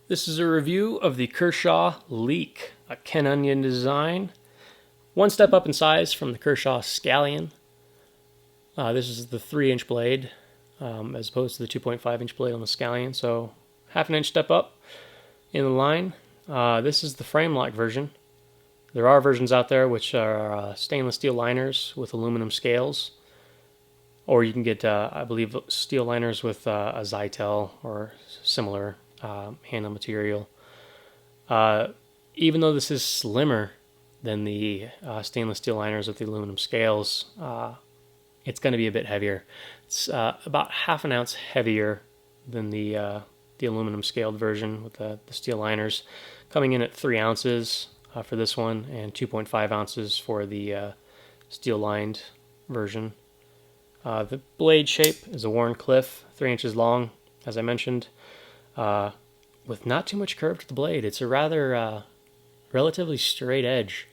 This is a review of the Kershaw Leek, a Ken Onion design. One step up in size from the Kershaw Scallion. This is the 3-inch blade as opposed to the 2.5-inch blade on the Scallion, so half an inch step up in the line. This is the frame lock version. There are versions out there which are stainless steel liners with aluminum scales, or you can get, I believe, steel liners with a Zytel or similar handle material. Even though this is slimmer than the stainless steel liners with the aluminum scales, it's going to be a bit heavier. It's about half an ounce heavier than the aluminum scaled version with the steel liners, coming in at 3 ounces for this one and 2.5 ounces for the steel lined version. The blade shape is a worn cliff, 3 inches long, as I mentioned, with not too much curve to the blade. It's a rather relatively straight edge.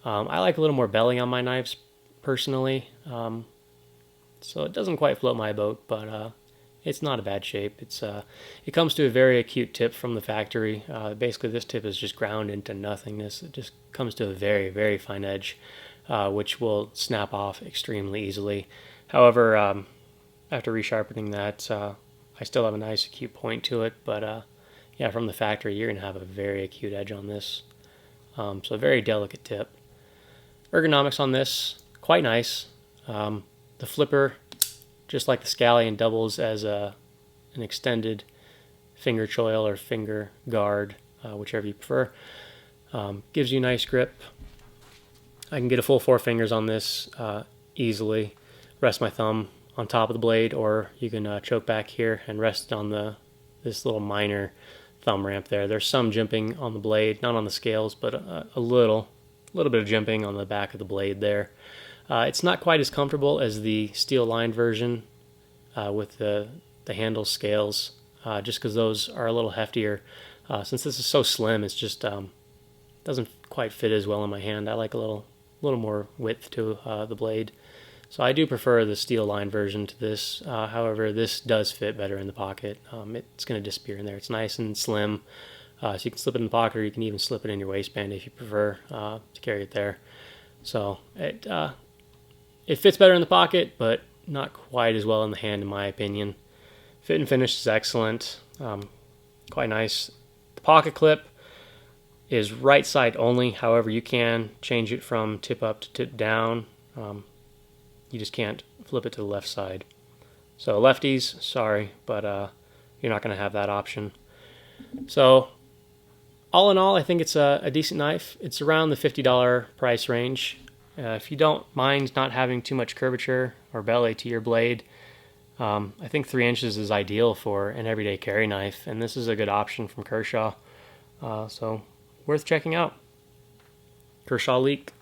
I like a little more belly on my knives personally, so it doesn't quite float my boat, but it's not a bad shape. It comes to a very acute tip from the factory. Basically, this tip is just ground into nothingness. It just comes to a very, very fine edge, which will snap off extremely easily. However, after resharpening that, I still have a nice acute point to it, but yeah, from the factory, you're going to have a very acute edge on this. So a very delicate tip. Ergonomics on this, quite nice. The flipper, just like the Scallion, doubles as an extended finger choil or finger guard, whichever you prefer. Gives you nice grip. I can get a full 4 fingers on this easily. Rest my thumb on top of the blade, or you can choke back here and rest on this little minor thumb ramp there. There's some jimping on the blade, not on the scales, but a little bit of jimping on the back of the blade there. It's not quite as comfortable as the steel lined version with the handle scales, just because those are a little heftier. Since this is so slim, it's just doesn't quite fit as well in my hand. I like a little more width to the blade. So I do prefer the steel line version to this. However, this does fit better in the pocket. It's going to disappear in there. It's nice and slim, so you can slip it in the pocket, or you can even slip it in your waistband if you prefer to carry it there. So it fits better in the pocket, but not quite as well in the hand, in my opinion. Fit and finish is excellent. Quite nice. The pocket clip is right side only. However, you can change it from tip up to tip down. You just can't flip it to the left side. So lefties, sorry, but you're not going to have that option. So all in all, I think it's a decent knife. It's around the $50 price range. If you don't mind not having too much curvature or belly to your blade, I think 3 inches is ideal for an everyday carry knife, and this is a good option from Kershaw. So worth checking out. Kershaw Leek.